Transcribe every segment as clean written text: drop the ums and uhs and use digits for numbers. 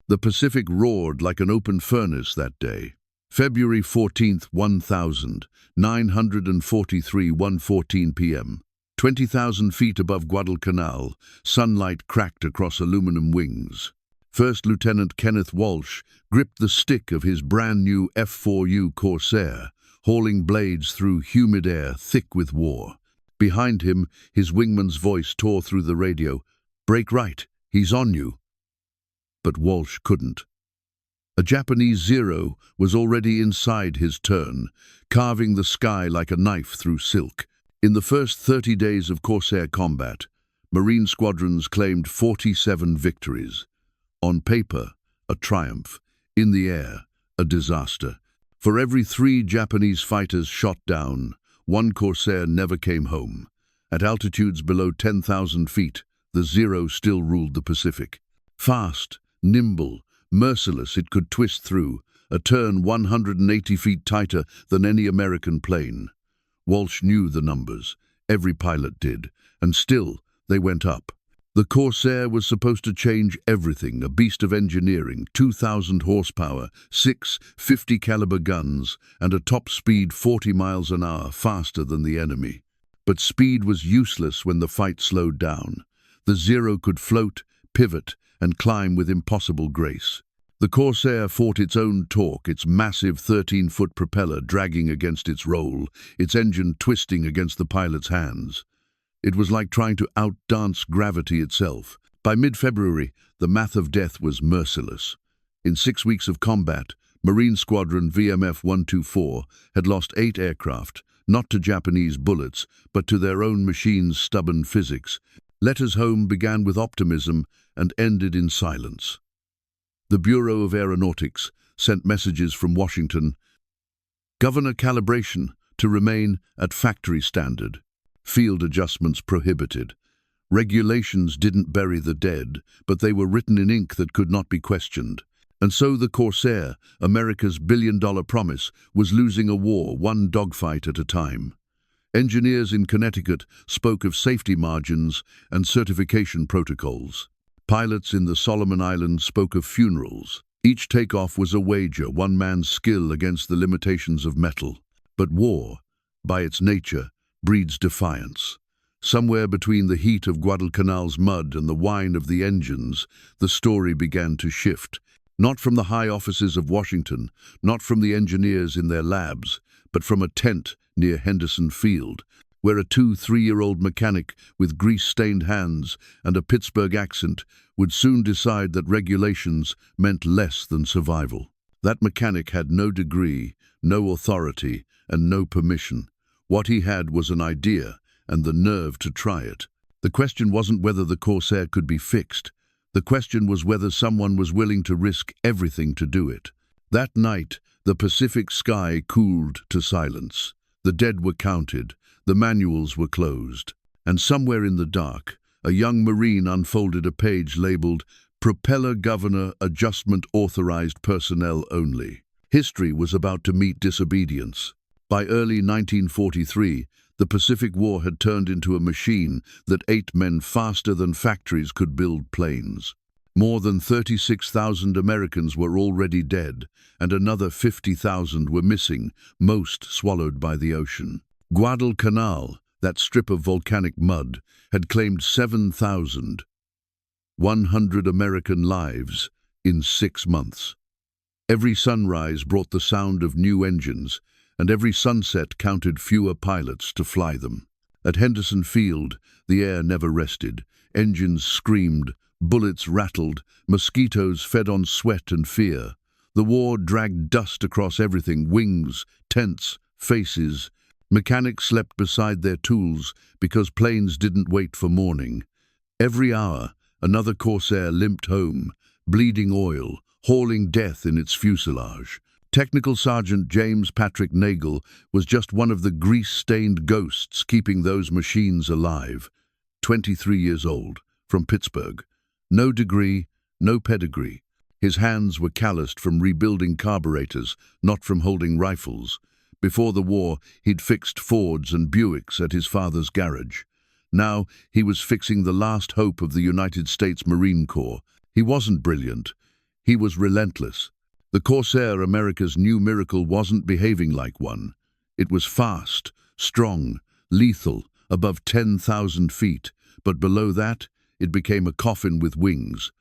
The Pacific roared like an open furnace that day. February 14th, 1943, 1:14 p.m. 20,000 feet above Guadalcanal, sunlight cracked across aluminum wings. First Lieutenant Kenneth Walsh gripped the stick of his brand-new F-4U Corsair, hauling blades through humid air thick with war. Behind him, his wingman's voice tore through the radio. "Break right, he's on you." But Walsh couldn't. A Japanese Zero was already inside his turn, carving the sky like a knife through silk. In the first 30 days of Corsair combat, Marine squadrons claimed 47 victories. On paper, a triumph. In the air, a disaster. For every 3 Japanese fighters shot down, 1 Corsair never came home. At altitudes below 10,000 feet, the Zero still ruled the Pacific. Fast, nimble, merciless, it could twist through, a turn 180 feet tighter than any American plane. Walsh knew the numbers, every pilot did, and still they went up. The Corsair was supposed to change everything, a beast of engineering, 2,000 horsepower, 6 50-caliber guns, and a top speed 40 miles an hour faster than the enemy. But speed was useless when the fight slowed down. The Zero could float, pivot, and climb with impossible grace. The Corsair fought its own torque, its massive 13-foot propeller dragging against its roll, its engine twisting against the pilot's hands. It was like trying to outdance gravity itself. By mid-February, the math of death was merciless. In 6 weeks of combat, Marine Squadron VMF 124 had lost 8 aircraft, not to Japanese bullets, but to their own machine's stubborn physics. Letters home began with optimism and ended in silence. The Bureau of Aeronautics sent messages from Washington. Governor calibration to remain at factory standard. Field adjustments prohibited. Regulations didn't bury the dead, but they were written in ink that could not be questioned. And so the Corsair, America's billion-dollar promise, was losing a war, one dogfight at a time. Engineers in Connecticut spoke of safety margins and certification protocols. Pilots in the Solomon Islands spoke of funerals. Each takeoff was a wager, one man's skill against the limitations of metal. But war, by its nature, breeds defiance. Somewhere between the heat of Guadalcanal's mud and the whine of the engines, the story began to shift. Not from the high offices of Washington, not from the engineers in their labs, but from a tent near Henderson Field, where a 2-3-year-old mechanic with grease-stained hands and a Pittsburgh accent would soon decide that regulations meant less than survival. That mechanic had no degree, no authority, and no permission. What he had was an idea and the nerve to try it. The question wasn't whether the Corsair could be fixed. The question was whether someone was willing to risk everything to do it. That night, the Pacific sky cooled to silence. The dead were counted, the manuals were closed, and somewhere in the dark, a young Marine unfolded a page labeled "Propeller Governor Adjustment Authorized Personnel Only." History was about to meet disobedience. By early 1943, the Pacific War had turned into a machine that ate men faster than factories could build planes. More than 36,000 Americans were already dead, and another 50,000 were missing, most swallowed by the ocean. Guadalcanal, that strip of volcanic mud, had claimed 7,100 American lives in 6 months. Every sunrise brought the sound of new engines, and every sunset counted fewer pilots to fly them. At Henderson Field, the air never rested. Engines screamed, bullets rattled, mosquitoes fed on sweat and fear. The war dragged dust across everything, wings, tents, faces. Mechanics slept beside their tools because planes didn't wait for morning. Every hour, another Corsair limped home, bleeding oil, hauling death in its fuselage. Technical Sergeant James Patrick Nagel was just one of the grease-stained ghosts keeping those machines alive. 23 years old, from Pittsburgh. No degree, no pedigree. His hands were calloused from rebuilding carburetors, not from holding rifles. Before the war, he'd fixed Fords and Buicks at his father's garage. Now, he was fixing the last hope of the United States Marine Corps. He wasn't brilliant. He was relentless. The Corsair, America's new miracle, wasn't behaving like one. It was fast, strong, lethal, above 10,000 feet, but below that, it became a coffin with wings.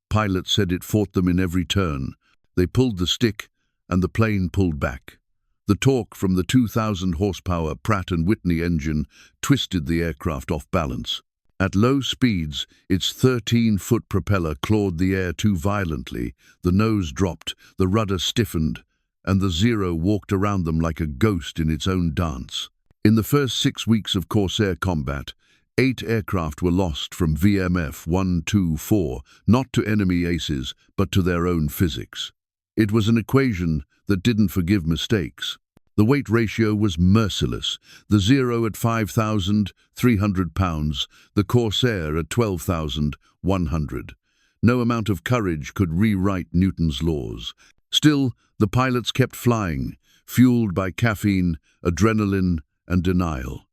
Pilots said it fought them in every turn. They pulled the stick, and the plane pulled back. The torque from the 2,000 horsepower Pratt & Whitney engine twisted the aircraft off balance. At low speeds, its 13-foot propeller clawed the air too violently, the nose dropped, the rudder stiffened, and the Zero walked around them like a ghost in its own dance. In the first 6 weeks of Corsair combat, 8 aircraft were lost from VMF 124, not to enemy aces, but to their own physics. It was an equation that didn't forgive mistakes. The weight ratio was merciless, the Zero at 5,300 pounds, the Corsair at 12,100. No amount of courage could rewrite Newton's laws. Still, the pilots kept flying, fueled by caffeine, adrenaline, and denial.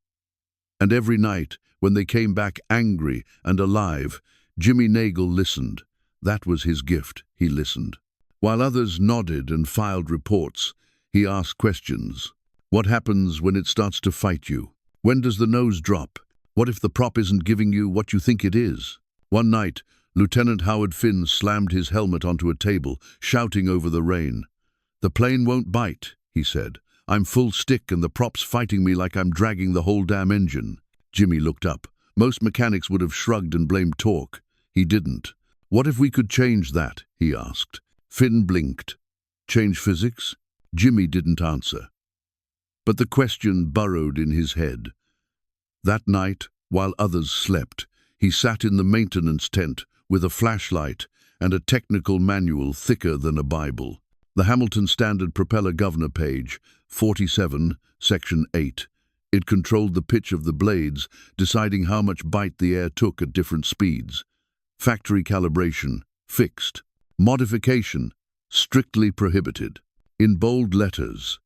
And every night, when they came back angry and alive, Jimmy Nagel listened. That was his gift, he listened. While others nodded and filed reports, he asked questions. What happens when it starts to fight you? When does the nose drop? What if the prop isn't giving you what you think it is? One night, Lieutenant Howard Finn slammed his helmet onto a table, shouting over the rain. "The plane won't bite," he said. "I'm full stick and the prop's fighting me like I'm dragging the whole damn engine." Jimmy looked up. Most mechanics would have shrugged and blamed torque. He didn't. "What if we could change that?" he asked. Finn blinked. "Change physics?" Jimmy didn't answer. But the question burrowed in his head. That night, while others slept, he sat in the maintenance tent with a flashlight and a technical manual thicker than a Bible. The Hamilton Standard Propeller Governor page, 47, Section 8. It controlled the pitch of the blades, deciding how much bite the air took at different speeds. Factory calibration, fixed. Modification, strictly prohibited. In bold letters,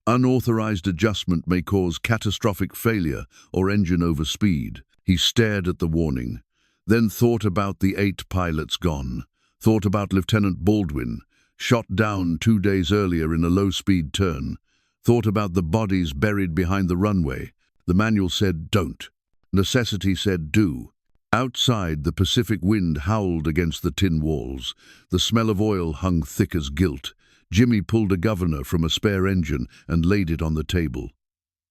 unauthorized adjustment may cause catastrophic failure or engine overspeed. He stared at the warning, then thought about the 8 pilots gone, thought about Lieutenant Baldwin, shot down 2 days earlier in a low-speed turn, thought about the bodies buried behind the runway. The manual said don't. Necessity said do. Outside, the Pacific wind howled against the tin walls. The smell of oil hung thick as guilt. Jimmy pulled a governor from a spare engine and laid it on the table.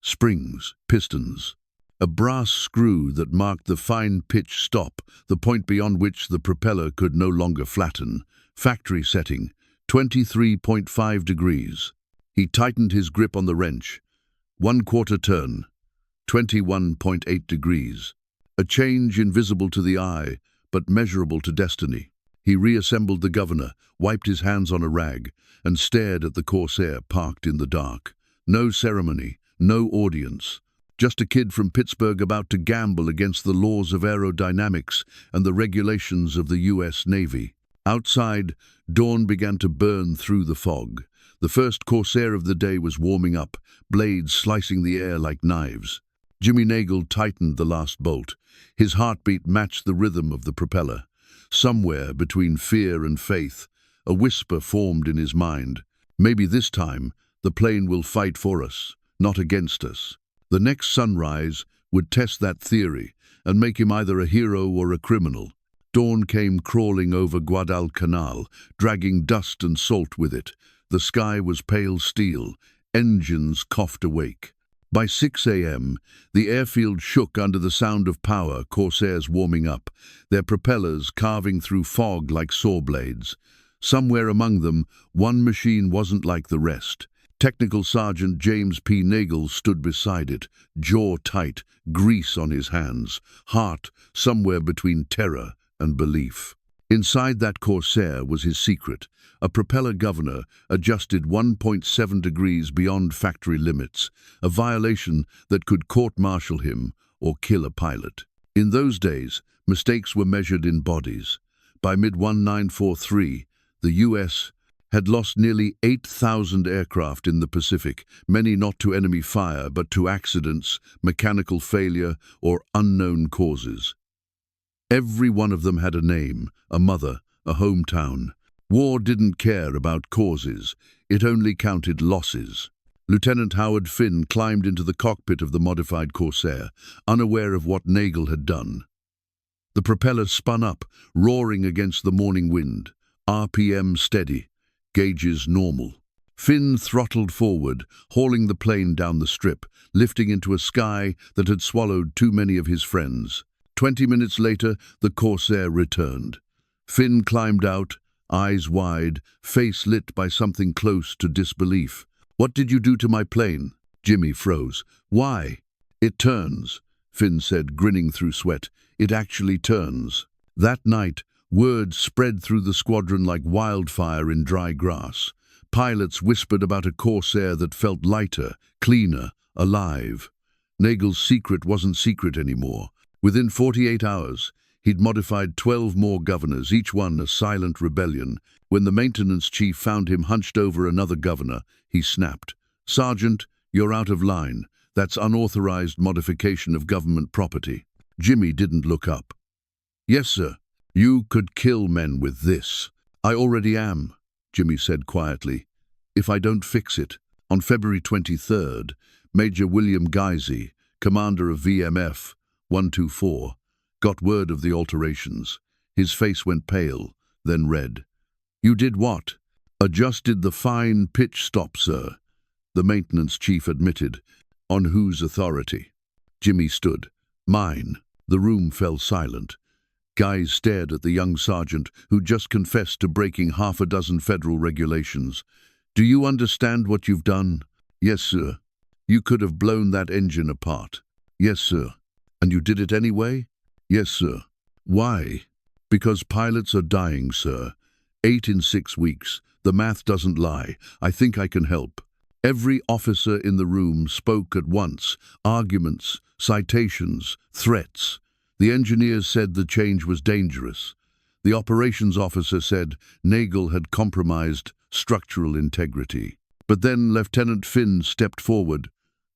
Springs, pistons. A brass screw that marked the fine-pitch stop, the point beyond which the propeller could no longer flatten. Factory setting, 23.5 degrees. He tightened his grip on the wrench. 1/4 turn, 21.8 degrees. A change invisible to the eye, but measurable to destiny. He reassembled the governor, wiped his hands on a rag, and stared at the Corsair parked in the dark. No ceremony, no audience. Just a kid from Pittsburgh about to gamble against the laws of aerodynamics and the regulations of the U.S. Navy. Outside, dawn began to burn through the fog. The first Corsair of the day was warming up, blades slicing the air like knives. Jimmy Nagel tightened the last bolt. His heartbeat matched the rhythm of the propeller. Somewhere between fear and faith, a whisper formed in his mind. Maybe this time, the plane will fight for us, not against us. The next sunrise would test that theory and make him either a hero or a criminal. Dawn came crawling over Guadalcanal, dragging dust and salt with it. The sky was pale steel. Engines coughed awake. By 6 a.m., the airfield shook under the sound of power, Corsairs warming up, their propellers carving through fog like saw blades. Somewhere among them, one machine wasn't like the rest. Technical Sergeant James P. Nagel stood beside it, jaw tight, grease on his hands, heart somewhere between terror and belief. Inside that Corsair was his secret. A propeller governor adjusted 1.7 degrees beyond factory limits, a violation that could court-martial him or kill a pilot. In those days, mistakes were measured in bodies. By mid-1943, the U.S. had lost nearly 8,000 aircraft in the Pacific, many not to enemy fire but to accidents, mechanical failure, or unknown causes. Every one of them had a name, a mother, a hometown. War didn't care about causes, it only counted losses. Lieutenant Howard Finn climbed into the cockpit of the modified Corsair, unaware of what Nagel had done. The propeller spun up, roaring against the morning wind. RPM steady, gauges normal. Finn throttled forward, hauling the plane down the strip, lifting into a sky that had swallowed too many of his friends. 20 minutes later, the Corsair returned. Finn climbed out, eyes wide, face lit by something close to disbelief. "What did you do to my plane?" Jimmy froze. "Why?" "It turns," Finn said, grinning through sweat. "It actually turns." That night, word spread through the squadron like wildfire in dry grass. Pilots whispered about a Corsair that felt lighter, cleaner, alive. Nagel's secret wasn't secret anymore. Within 48 hours, he'd modified 12 more governors, each one a silent rebellion. When the maintenance chief found him hunched over another governor, he snapped. "Sergeant, you're out of line. That's unauthorized modification of government property." Jimmy didn't look up. "Yes, sir. You could kill men with this." "I already am," Jimmy said quietly, "if I don't fix it." On February 23rd, Major William Geisey, commander of VMF 124, got word of the alterations. His face went pale, then red. "You did what?" "Adjusted the fine pitch stop, sir," the maintenance chief admitted. "On whose authority?" Jimmy stood. "Mine." The room fell silent. Guys stared at the young sergeant who'd just confessed to breaking half a dozen federal regulations. "Do you understand what you've done?" "Yes, sir." "You could have blown that engine apart." "Yes, sir." "And you did it anyway?" "Yes, sir." "Why?" "Because pilots are dying, sir. 8 in 6 weeks. The math doesn't lie. I think I can help." Every officer in the room spoke at once. Arguments, citations, threats. The engineers said the change was dangerous. The operations officer said Nagel had compromised structural integrity. But then Lieutenant Finn stepped forward.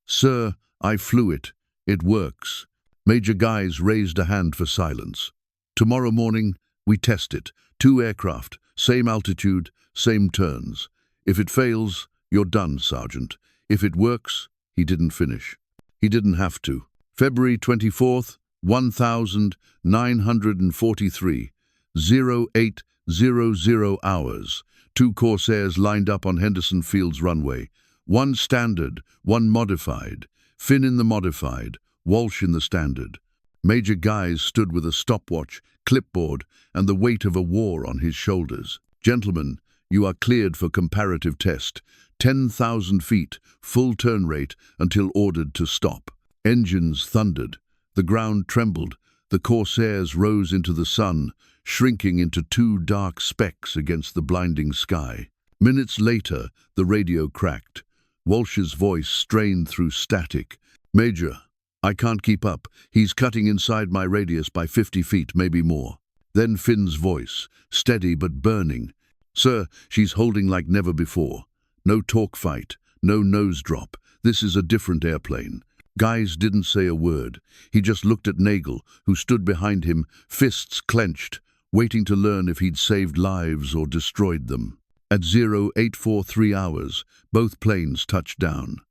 "Sir, I flew it. It works." Major Guys raised a hand for silence. "Tomorrow morning, we test it. 2 aircraft, same altitude, same turns. If it fails, you're done, Sergeant. If it works," he didn't finish. He didn't have to. February 24th, 1943, 0800 hours. 2 Corsairs lined up on Henderson Field's runway. 1 standard, 1 modified. Finn in the modified, Walsh in the standard. Major Guys stood with a stopwatch, clipboard, and the weight of a war on his shoulders. "Gentlemen, you are cleared for comparative test. 10,000 feet, full turn rate until ordered to stop." Engines thundered. The ground trembled. The Corsairs rose into the sun, shrinking into 2 dark specks against the blinding sky. Minutes later, the radio cracked. Walsh's voice strained through static. "Major, I can't keep up. He's cutting inside my radius by 50 feet, maybe more." Then Finn's voice, steady but burning. "Sir, she's holding like never before. No talk fight, no nose drop. This is a different airplane." Guys didn't say a word. He just looked at Nagel, who stood behind him, fists clenched, waiting to learn if he'd saved lives or destroyed them. At 0843 hours, both planes touched down.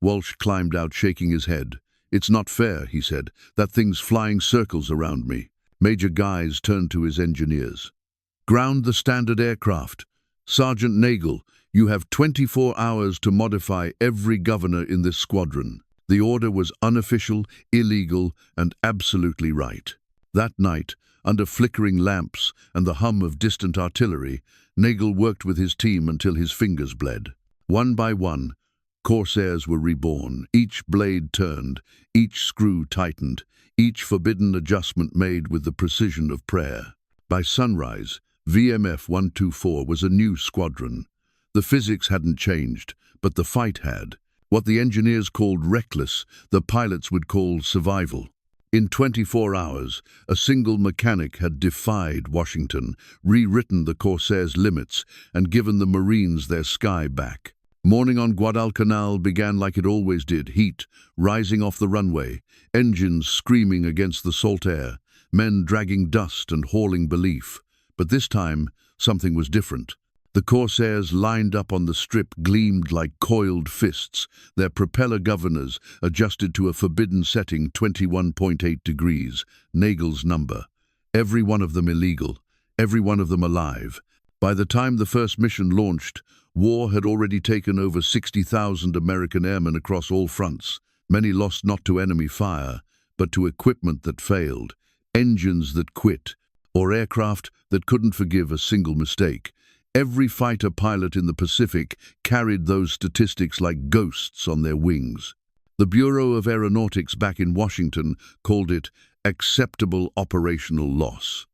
Walsh climbed out, shaking his head. "It's not fair," he said. "That thing's flying circles around me." Major Guys turned to his engineers. "Ground the standard aircraft. Sergeant Nagel, you have 24 hours to modify every governor in this squadron." The order was unofficial, illegal, and absolutely right. That night, under flickering lamps and the hum of distant artillery, Nagel worked with his team until his fingers bled. One by one, Corsairs were reborn, each blade turned, each screw tightened, each forbidden adjustment made with the precision of prayer. By sunrise, VMF 124 was a new squadron. The physics hadn't changed, but the fight had. What the engineers called reckless, the pilots would call survival. In 24 hours, a single mechanic had defied Washington, rewritten the Corsair's limits, and given the Marines their sky back. Morning on Guadalcanal began like it always did, heat rising off the runway, engines screaming against the salt air, men dragging dust and hauling belief. But this time, something was different. The Corsairs lined up on the strip gleamed like coiled fists, their propeller governors adjusted to a forbidden setting 21.8 degrees, Nagel's number. Every one of them illegal, every one of them alive. By the time the first mission launched, war had already taken over 60,000 American airmen across all fronts. Many lost not to enemy fire, but to equipment that failed, engines that quit, or aircraft that couldn't forgive a single mistake. Every fighter pilot in the Pacific carried those statistics like ghosts on their wings. The Bureau of Aeronautics back in Washington called it acceptable operational loss.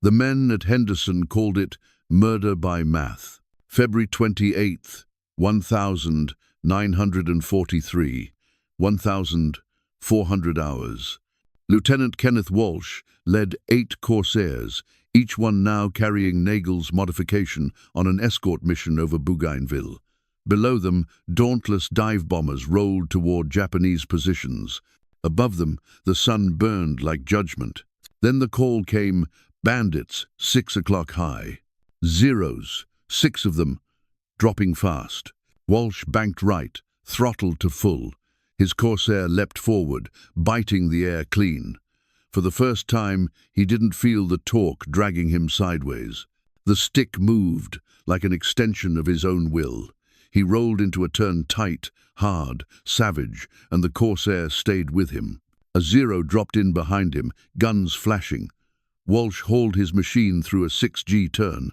The men at Henderson called it murder by math. February 28th, 1943, 1,400 hours. Lieutenant Kenneth Walsh led 8 Corsairs, each one now carrying Nagel's modification on an escort mission over Bougainville. Below them, dauntless dive bombers rolled toward Japanese positions. Above them, the sun burned like judgment. Then the call came, bandits, 6 o'clock high. Zeros, 6 of them, dropping fast. Walsh banked right, throttled to full. His Corsair leapt forward, biting the air clean. For the first time, he didn't feel the torque dragging him sideways. The stick moved, like an extension of his own will. He rolled into a turn tight, hard, savage, and the Corsair stayed with him. A Zero dropped in behind him, guns flashing. Walsh hauled his machine through a 6G turn.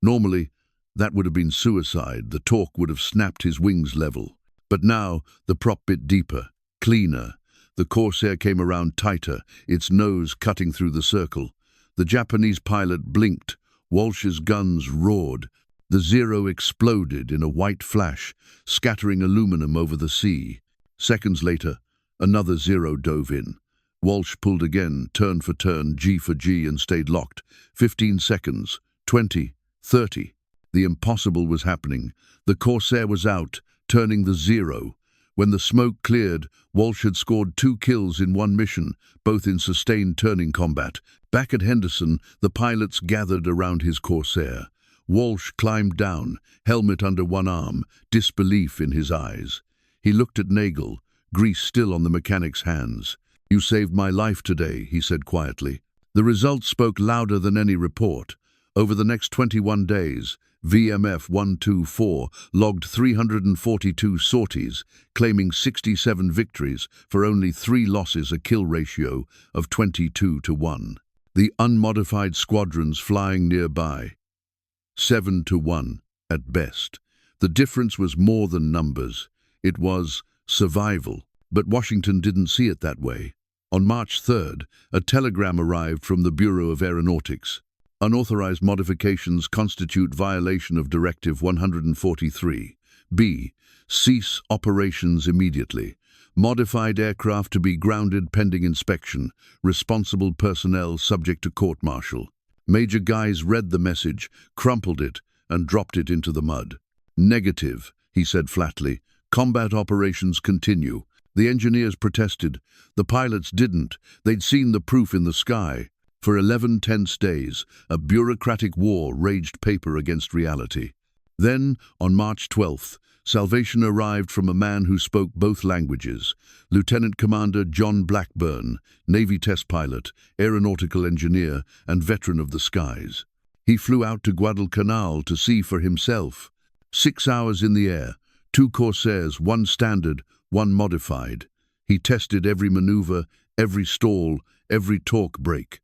Normally, that would have been suicide. The torque would have snapped his wings level. But now, the prop bit deeper, cleaner. The Corsair came around tighter, its nose cutting through the circle. The Japanese pilot blinked. Walsh's guns roared. The Zero exploded in a white flash, scattering aluminum over the sea. Seconds later, another Zero dove in. Walsh pulled again, turn for turn, G for G, and stayed locked. 15 seconds, 20, 30. The impossible was happening. The Corsair was out, turning the Zero. When the smoke cleared, Walsh had scored 2 kills in one mission, both in sustained turning combat. Back at Henderson, the pilots gathered around his Corsair. Walsh climbed down, helmet under one arm, disbelief in his eyes. He looked at Nagel, grease still on the mechanic's hands. "You saved my life today," he said quietly. The results spoke louder than any report. Over the next 21 days, VMF 124 logged 342 sorties, claiming 67 victories for only 3 losses, a kill ratio of 22-1. The unmodified squadrons flying nearby, 7-1 at best. The difference was more than numbers. It was survival. But Washington didn't see it that way. On March 3rd, a telegram arrived from the Bureau of Aeronautics. Unauthorized modifications constitute violation of Directive 143. B. Cease operations immediately. Modified aircraft to be grounded pending inspection. Responsible personnel subject to court-martial. Major Guys read the message, crumpled it, and dropped it into the mud. "Negative," he said flatly. "Combat operations continue." The engineers protested. The pilots didn't. They'd seen the proof in the sky. For 11 tense days, a bureaucratic war raged paper against reality. Then, on March 12th, salvation arrived from a man who spoke both languages. Lieutenant Commander John Blackburn, Navy test pilot, aeronautical engineer, and veteran of the skies. He flew out to Guadalcanal to see for himself. 6 hours in the air, 2 Corsairs, 1 standard, 1 modified. He tested every maneuver, every stall, every torque break.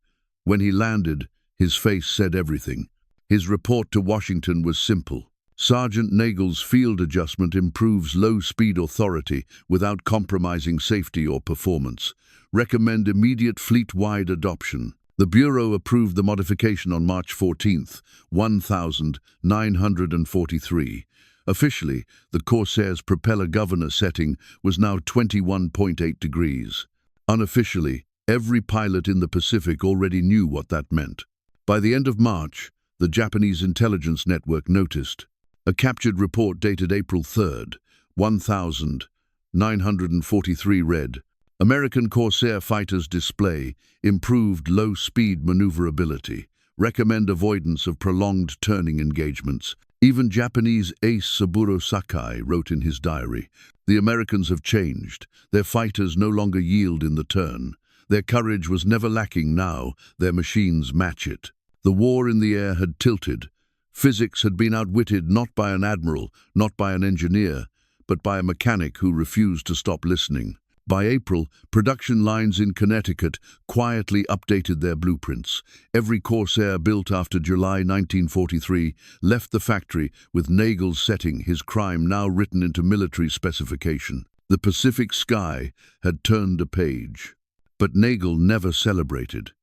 When he landed, his face said everything. His report to Washington was simple. Sergeant Nagel's field adjustment improves low-speed authority without compromising safety or performance. Recommend immediate fleet-wide adoption. The Bureau approved the modification on March 14th, 1943. Officially, the Corsair's propeller governor setting was now 21.8 degrees. Unofficially, every pilot in the Pacific already knew what that meant. By the end of March, the Japanese intelligence network noticed. A captured report dated April 3rd, 1943 read, "American Corsair fighters display improved low-speed maneuverability. recommend avoidance of prolonged turning engagements. Even Japanese ace Saburo Sakai wrote in his diary, "The Americans have changed. Their fighters no longer yield in the turn. Their courage was never lacking now, their machines match it." The war in the air had tilted. Physics had been outwitted not by an admiral, not by an engineer, but by a mechanic who refused to stop listening. By April, production lines in Connecticut quietly updated their blueprints. Every Corsair built after July 1943 left the factory with Nagel's setting, his crime now written into military specification. The Pacific sky had turned a page. But Nagel never celebrated.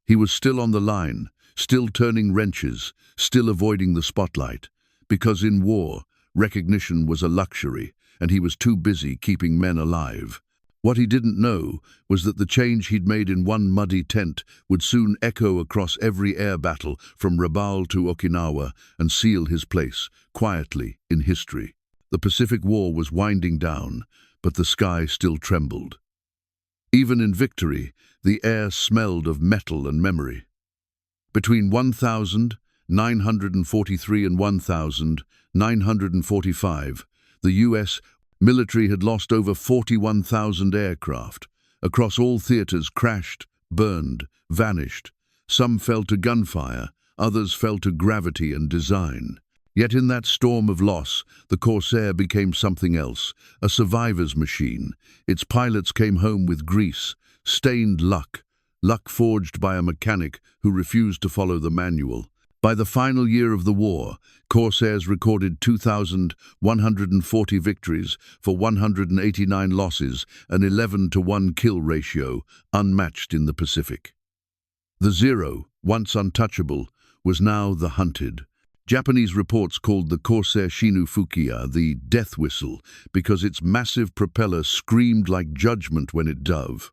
He was still on the line, still turning wrenches, still avoiding the spotlight. Because in war, recognition was a luxury, and he was too busy keeping men alive. What he didn't know was that the change he'd made in one muddy tent would soon echo across every air battle from Rabaul to Okinawa and seal his place, quietly, in history. The Pacific War was winding down, but the sky still trembled. Even in victory, the air smelled of metal and memory. Between 1943 and 1945, the U.S. military had lost over 41,000 aircraft. Across all theaters crashed, burned, vanished. Some fell to gunfire, others fell to gravity and design. Yet in that storm of loss, the Corsair became something else, a survivor's machine. Its pilots came home with grease, stained luck forged by a mechanic who refused to follow the manual. By the final year of the war, Corsairs recorded 2,140 victories for 189 losses, an 11-to-1 kill ratio, unmatched in the Pacific. The Zero, once untouchable, was now the hunted. Japanese reports called the Corsair Shinu Fukiya the death whistle because its massive propeller screamed like judgment when it dove.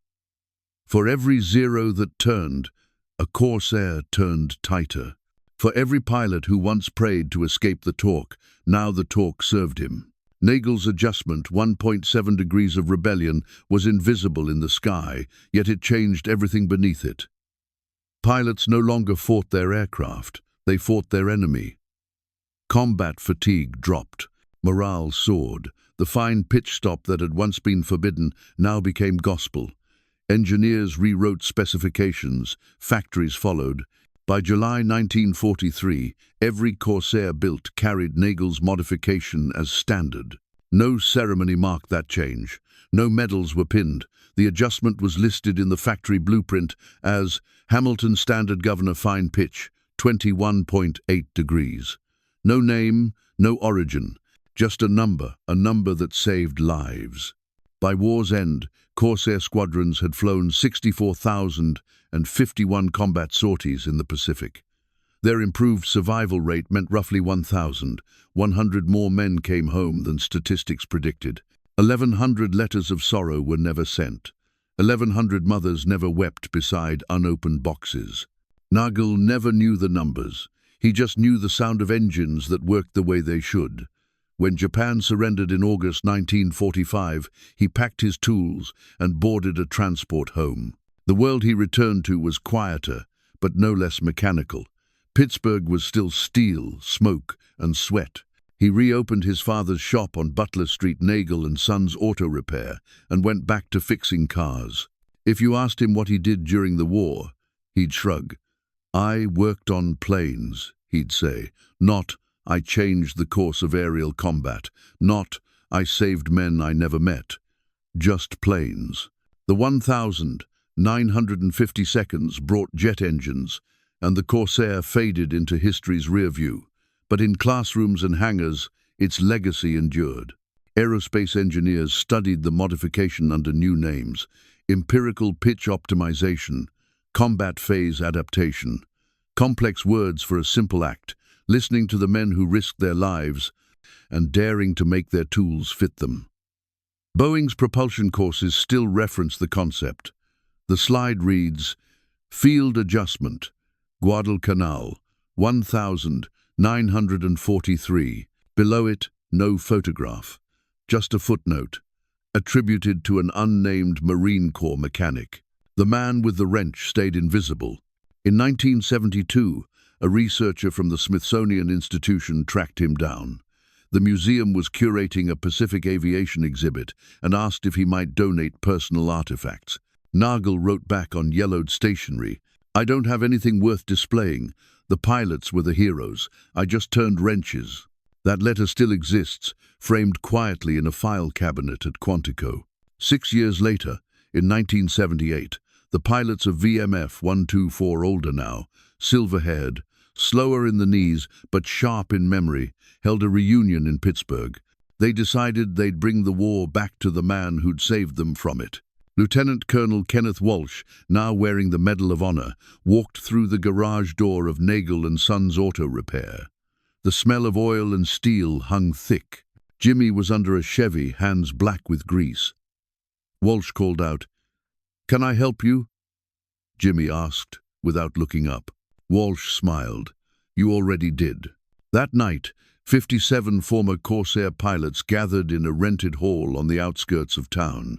For every Zero that turned, a Corsair turned tighter. For every pilot who once prayed to escape the torque, now the torque served him. Nagel's adjustment, 1.7 degrees of rebellion, was invisible in the sky, yet it changed everything beneath it. Pilots no longer fought their aircraft, they fought their enemy. Combat fatigue dropped, morale soared. The fine pitch stop that had once been forbidden now became gospel. Engineers rewrote specifications, factories followed. By July 1943, every Corsair built carried Nagel's modification as standard. No ceremony marked that change. No medals were pinned. The adjustment was listed in the factory blueprint as Hamilton Standard Governor Fine Pitch, 21.8 degrees. No name, no origin, just a number that saved lives. By war's end, Corsair squadrons had flown 64,051 combat sorties in the Pacific. Their improved survival rate meant roughly 1,100 more men came home than statistics predicted. 1,100 letters of sorrow were never sent. 1,100 mothers never wept beside unopened boxes. Nagel never knew the numbers. He just knew the sound of engines that worked the way they should. When Japan surrendered in August 1945, he packed his tools and boarded a transport home. The world he returned to was quieter, but no less mechanical. Pittsburgh was still steel, smoke, and sweat. He reopened his father's shop on Butler Street, Nagel and Sons Auto Repair, and went back to fixing cars. If you asked him what he did during the war, he'd shrug. "I worked on planes," he'd say, not "I changed the course of aerial combat," not "I saved men I never met." Just planes. The 1,950 seconds brought jet engines, and the Corsair faded into history's rear view. But in classrooms and hangars, its legacy endured. Aerospace engineers studied the modification under new names: empirical pitch optimization, combat phase adaptation. Complex words for a simple act: listening to the men who risked their lives and daring to make their tools fit them. Boeing's propulsion courses still reference the concept. The slide reads, "Field adjustment, Guadalcanal, 1943. Below it, no photograph, just a footnote, attributed to an unnamed Marine Corps mechanic. The man with the wrench stayed invisible. In 1972, a researcher from the Smithsonian Institution tracked him down. The museum was curating a Pacific aviation exhibit and asked if he might donate personal artifacts. Nagel wrote back on yellowed stationery, "I don't have anything worth displaying. The pilots were the heroes. I just turned wrenches." That letter still exists, framed quietly in a file cabinet at Quantico. 6 years later, in 1978, the pilots of VMF 124, older now, silver-haired, slower in the knees but sharp in memory, held a reunion in Pittsburgh. They decided they'd bring the war back to the man who'd saved them from it. Lieutenant Colonel Kenneth Walsh, now wearing the Medal of Honor, walked through the garage door of Nagel and Sons Auto Repair. The smell of oil and steel hung thick. Jimmy was under a Chevy, hands black with grease. Walsh called out, "Can I help you?" Jimmy asked, without looking up. Walsh smiled. "You already did." That night, 57 former Corsair pilots gathered in a rented hall on the outskirts of town.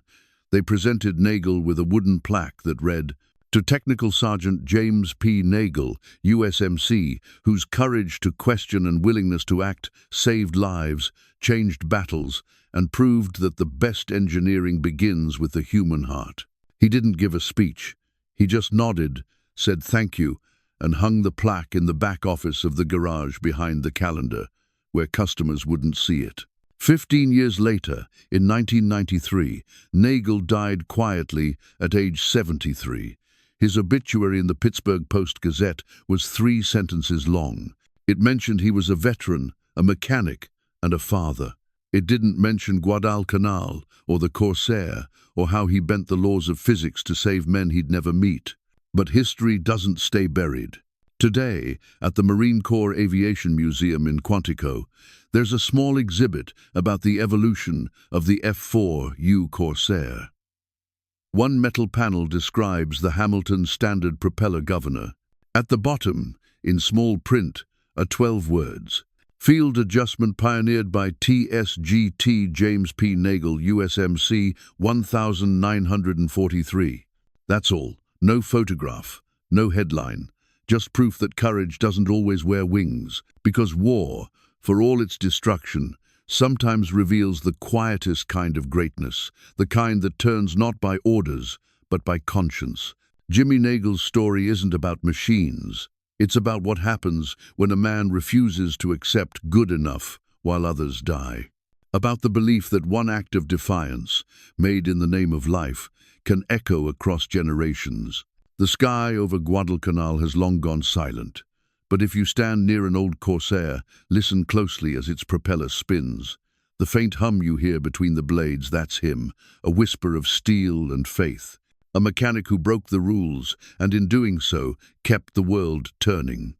They presented Nagel with a wooden plaque that read, "To Technical Sergeant James P. Nagel, USMC, whose courage to question and willingness to act saved lives, changed battles, and proved that the best engineering begins with the human heart." He didn't give a speech. He just nodded, said thank you, and hung the plaque in the back office of the garage behind the calendar, where customers wouldn't see it. 15 years later, in 1993, Nagel died quietly at age 73. His obituary in the Pittsburgh Post-Gazette was 3 sentences long. It mentioned he was a veteran, a mechanic, and a father. It didn't mention Guadalcanal or the Corsair or how he bent the laws of physics to save men he'd never meet. But history doesn't stay buried. Today, at the Marine Corps Aviation Museum in Quantico, there's a small exhibit about the evolution of the F-4U Corsair. One metal panel describes the Hamilton Standard propeller governor. At the bottom, in small print, are 12 words. Field adjustment pioneered by TSGT James P. Nagel, USMC 1943. That's all. No photograph, no headline. Just proof that courage doesn't always wear wings. Because war, for all its destruction, sometimes reveals the quietest kind of greatness, the kind that turns not by orders, but by conscience. Jimmy Nagel's story isn't about machines. It's about what happens when a man refuses to accept good enough while others die. About the belief that one act of defiance, made in the name of life, can echo across generations. The sky over Guadalcanal has long gone silent. But if you stand near an old Corsair, listen closely as its propeller spins. The faint hum you hear between the blades, that's him, a whisper of steel and faith. A mechanic who broke the rules, and in doing so, kept the world turning.